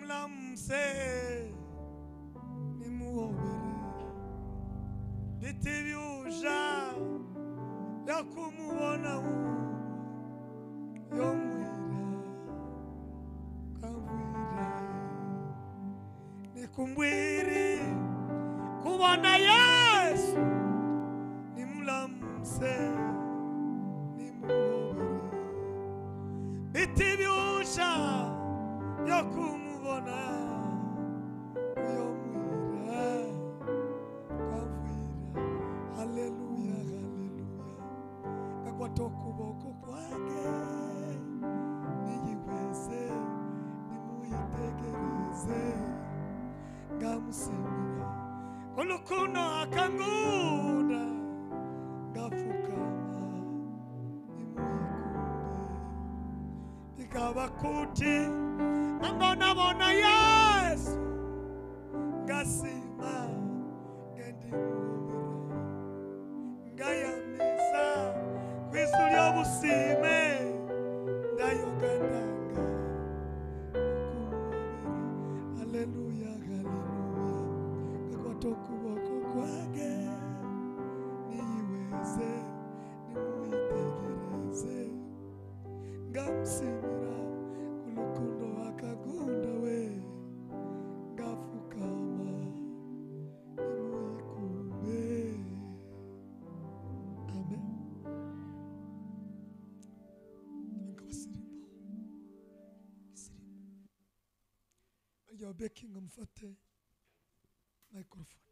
nimulamse nimuhobere bitibyuja yakumubona yomwira kambwira nikumbwiri kubona Yesu nimulamse nimuhobere bitibyuja yakumubona yomwira kambwira. Haleluya haleluya kakwatokuboko kwake niyiweze nimuyitegereze ngamusimira kulukuno akangunda ngafukama nimuyikumbe bikaba kuti ambona Yesu ngasima ngendimubira ngayamisa kwisuli obusime ndayogandanga kumubira. Haleluya haleluya kakwatokuboko kwake niyiweze nimuyitegereze ngamusimira kulukundo akagunda we ngafukama nimuyikumbe. Amen. You're baking mfate microphone.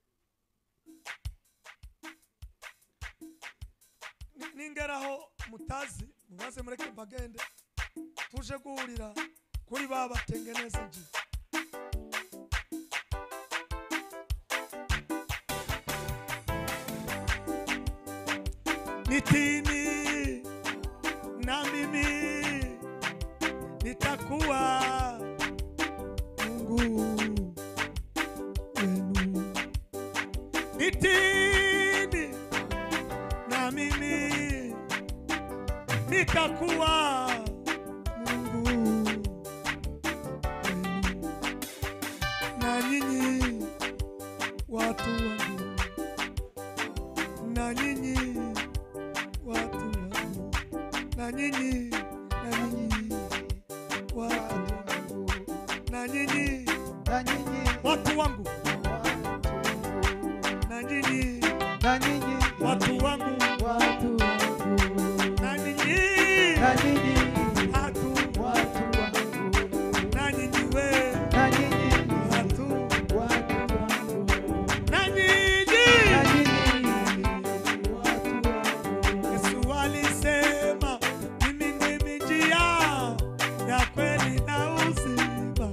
Ningeraho mutazi mubaze mureke bagende tuje guhurira kuri baba tengeneza nji. Nitini na mimi nitakuwa Mungu wenu. Nitini na mimi nitakuwa Mungu wenu. Na nyinyi watu wangu, na nyinyi watu wangu, na nyinyi watu wangu, na nyinyi watu wangu, na nyinyi watu wangu, na nyinyi watu wangu, na nyinyi we watu wangu, na nyinyi Yesu alisema mimi ndimi njia ya kweli na uzima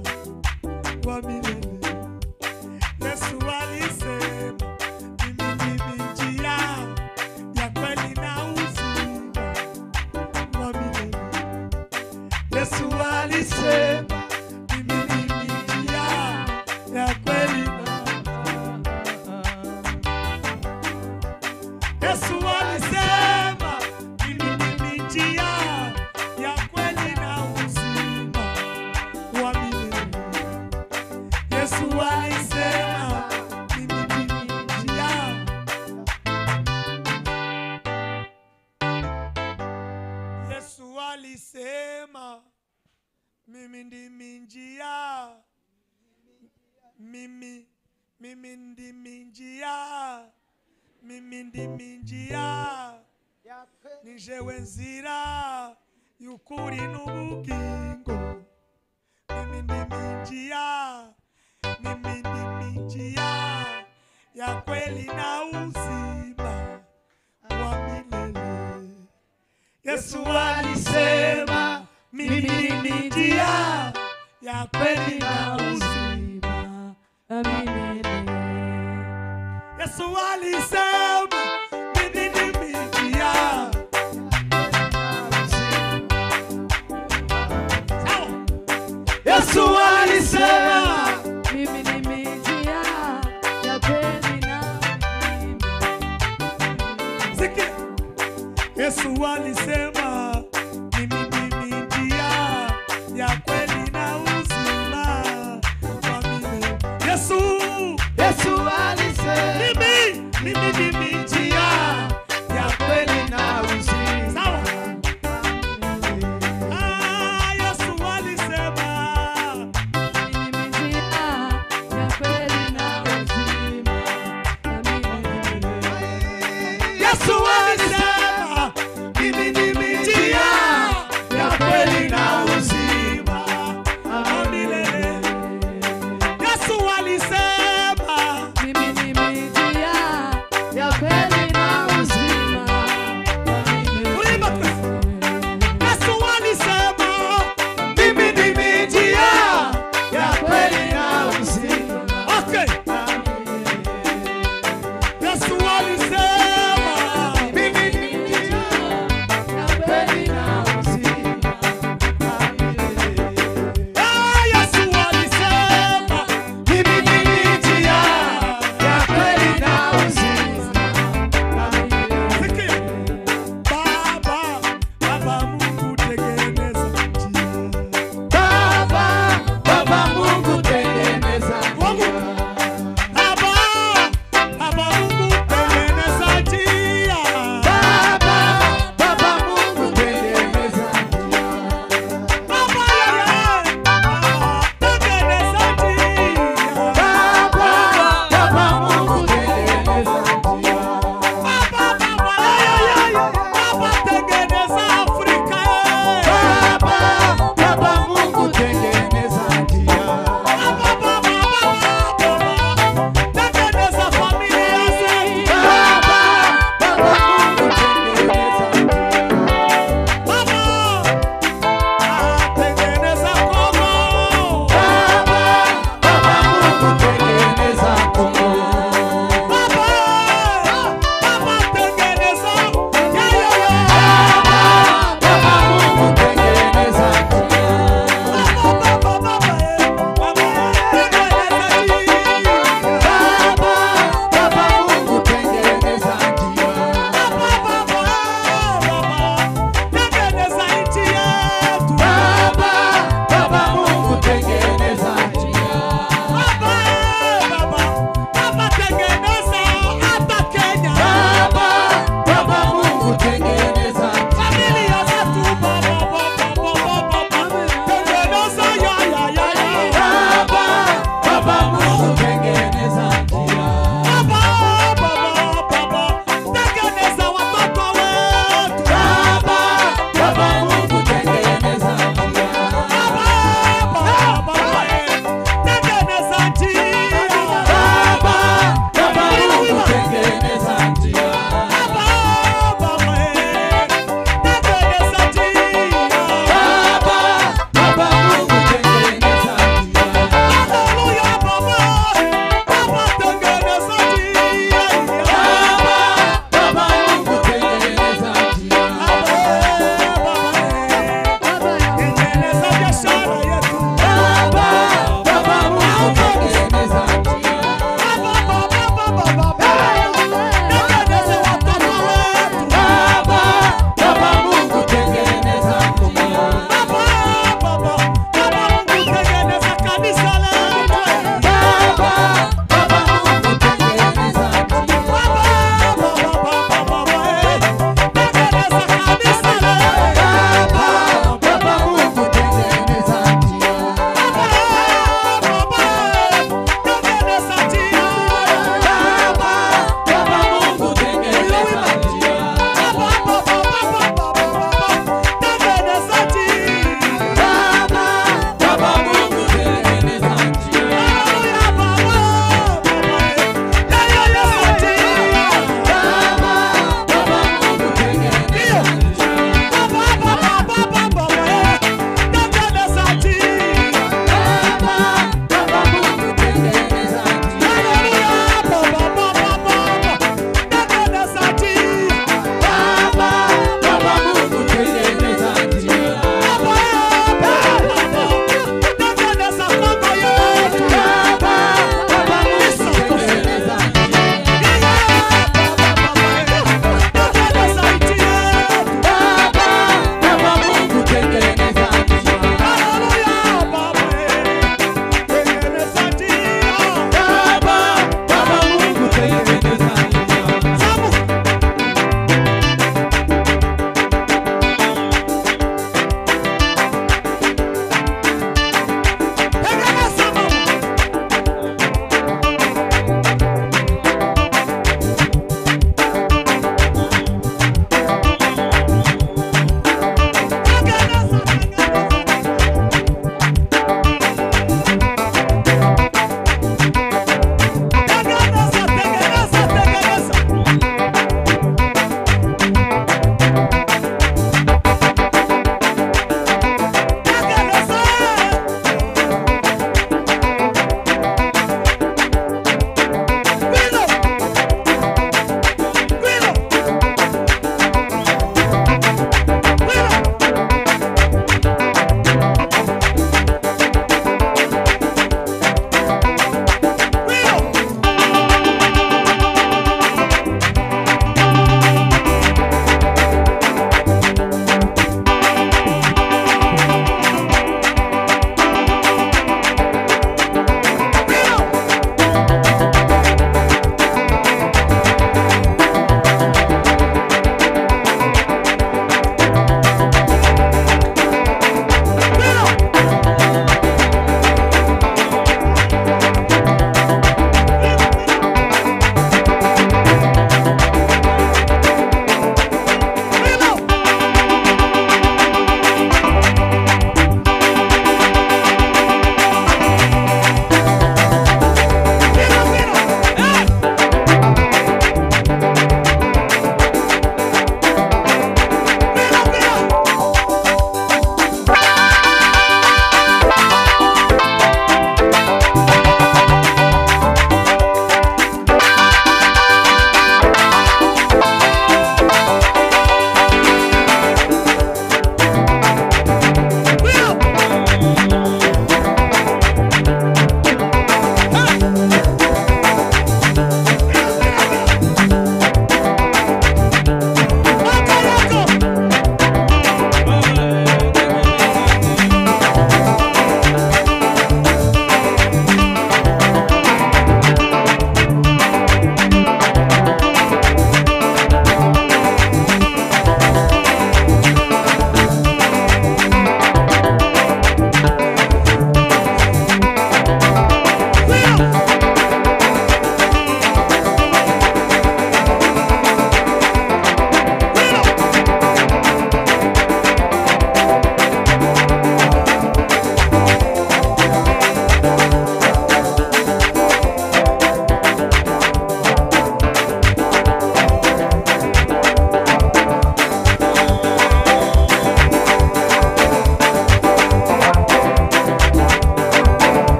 wa milele. Yesu alisema mimi ndimi njia ya kweli na uzima wa milele. Yesu alisema mimi ndimi njia ya kweli na Yesu alisema mimi ndimi njia ya kweli na uzima wa milele. Yesu alisema mimi ndimi njia. Yesu alisema mimi ndimi njia. Mimi ndimi njia. Mimi ndimi njia. Nijewe nzira y'ukuri n'ubugingo. Mimi ndimi njia. Mimi ndimi njia ya kweli na uzima wa milele. Yesu alisema mimi ndimi njia ya kweli na uzima wa milele. Yesu alisema mimi ndimi njia. Yesu alisema mimi ndimi njia ya kweli na uzima. Yesu alisema mimi ndimi njia ya kweli na uzima Yesu, Yesu alisema mimi ndimi njia ya kweli na uzima. sawa. Yesu alisema Yesu alisema mimi ndimi njia ya kweli na uzima wa milele. Yesu alisema Mimi ni njia ya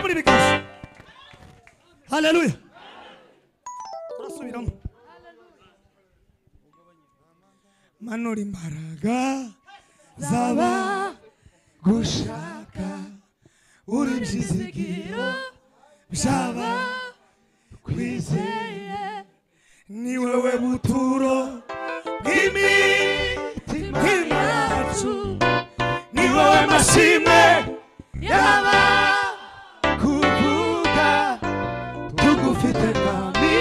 muri biganza. Haleluya. Turasubiramo. Manura imbaraga zaba gushaka uri byizigiro byaba kwizeye ni wewe buturo bw'imitima yacu ni wowe mashimwe yaba kuvuga tugufite mwami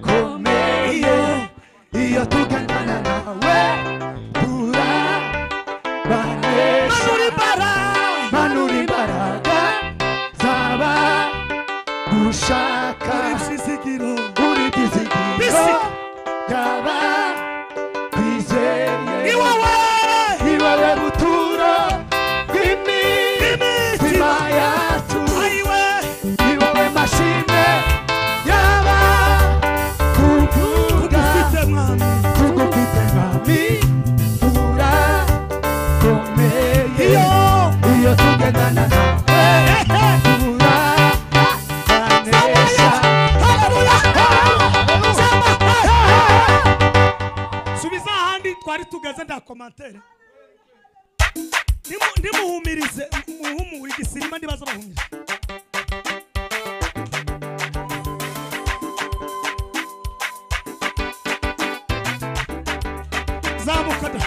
turakomeye iyo tugendana nawe turabanesha manura imbaraga zaba gushaka uri byizigiro byaba kwizeye ni wowe buturo bw'imitima yacu ni wowe mashimwe yaba kuvuga tugufite mwami turakomeye iyo tugendana nawe turabanesha. Subiza ahandi twari tugeze nda commentaire. Ndimuhumirize muhumuri igisirima ndibaza bahumirize. Zamukada.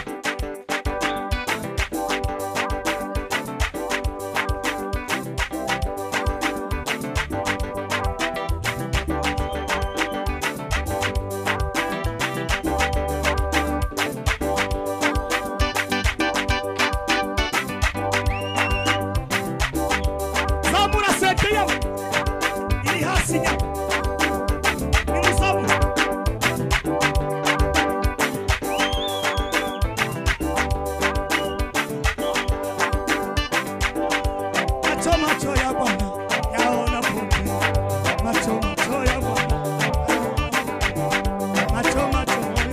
Zamura sete yao. Ili hasi yao. Nimusamu. Macho ya Bwana yaona Mungu. Macho ya Bwana. Macho yo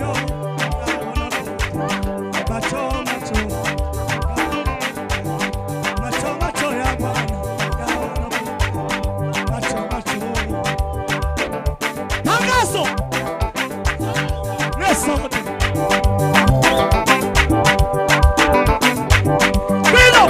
yaona Mungu. Macho ya Bwana yaona Mungu. Macho. Tangazo. Neso. Vino.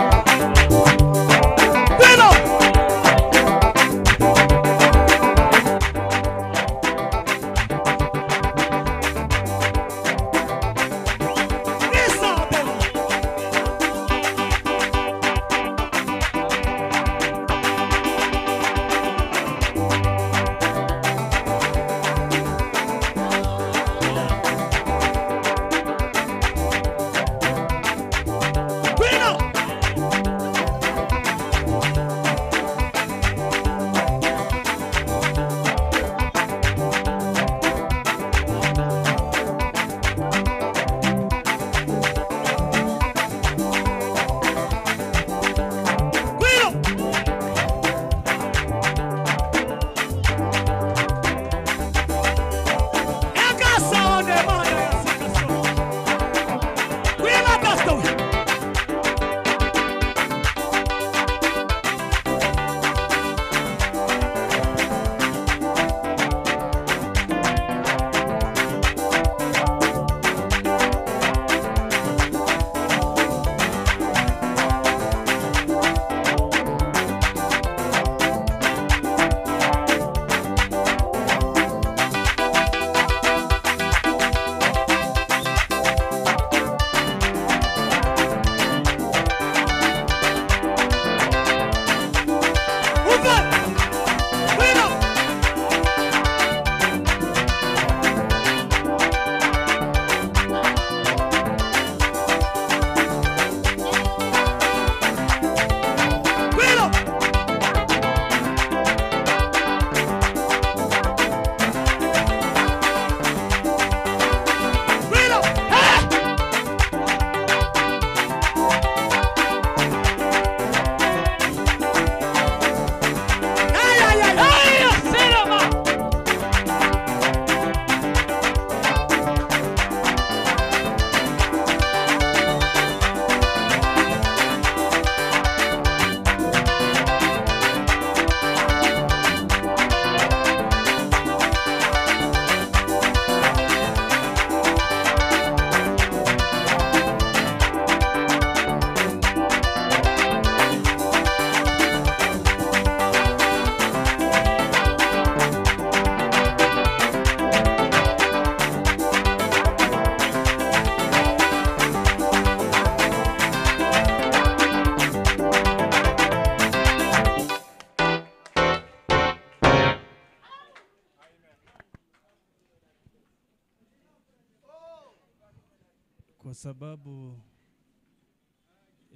kwa sababu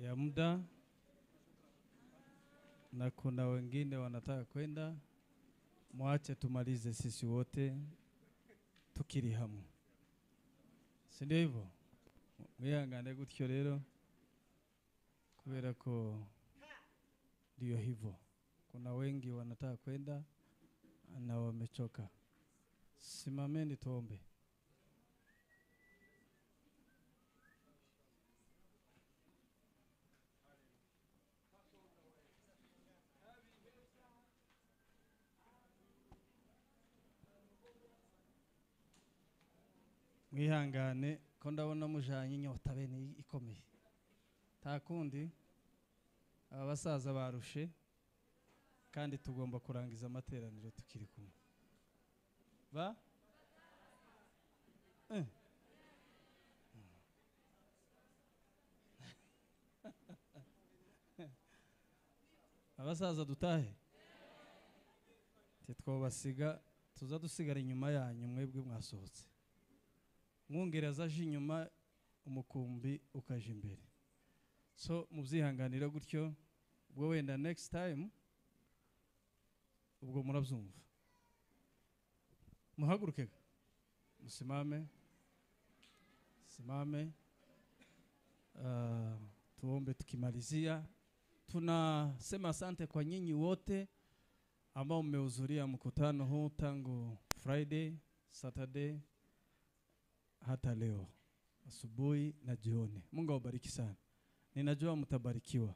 ya muda na kuna wengine wanataka kwenda, mwache tumalize sisi wote tukiri hamwe. Si ndio hivyo? Mwihangane gutyo rero kubera ko ndio hivyo. Kuna wengi wanataka kwenda na wamechoka. Simameni tuombe. Mwihangane ko ndabona mujanye inyota bene ikomeye. Takundi abasaza barushe kandi tugomba kurangiza amateraniro tukiri kumwe. Ba? Abasaza dutahe. Twabasiga tuza dusigara inyuma yanyu mwebwe mwasohotse. Mwongereza aje inyuma umukumbi ukaje imbere. So mubyihanganira gutyo ubwo wenda next time ubwo murabyumva. Muhaguruke. Musimame. Simame. Tuombe tukimalizia. Tunasema asante kwa nyinyi wote ambao mmehudhuria mkutano huu tangu Friday, Saturday hata leo asubuhi na jioni. Mungu awabariki sana. Ninajua mtabarikiwa.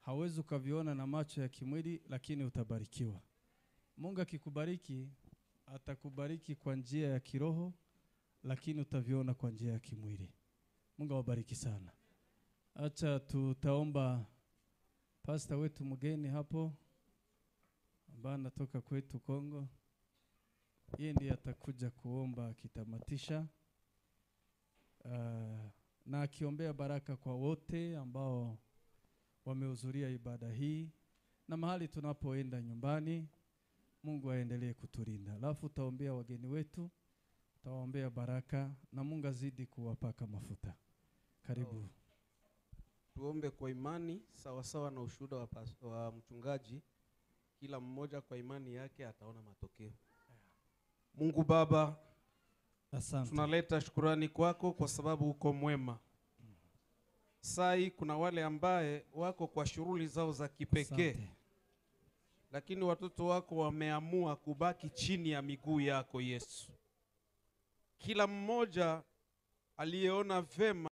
Hawezi ukaviona na macho ya kimwili lakini utabarikiwa. Mungu akikubariki atakubariki kwa njia ya kiroho lakini utaviona kwa njia ya kimwili. Mungu awabariki sana. Acha tutaomba pastor wetu mgeni hapo ambaye anatoka kwetu Kongo. Yeye ndiye atakuja kuomba kitamatisha. Na akiombea baraka kwa wote ambao wamehudhuria ibada hii na mahali tunapoenda nyumbani. Mungu aendelee kutulinda. Alafu taombea wageni wetu, tawaombea baraka na Mungu azidi kuwapaka mafuta. Karibu. Tuombe kwa imani sawa sawa na ushuhuda wa mchungaji. Kila mmoja kwa imani yake ataona matokeo. Mungu Baba, asante. Tunaleta shukrani kwako kwa sababu uko mwema. Sai kuna wale ambaye wako kwa shughuli zao za kipekee. Lakini watoto wako wameamua kubaki chini ya miguu yako Yesu. Kila mmoja aliyeona vema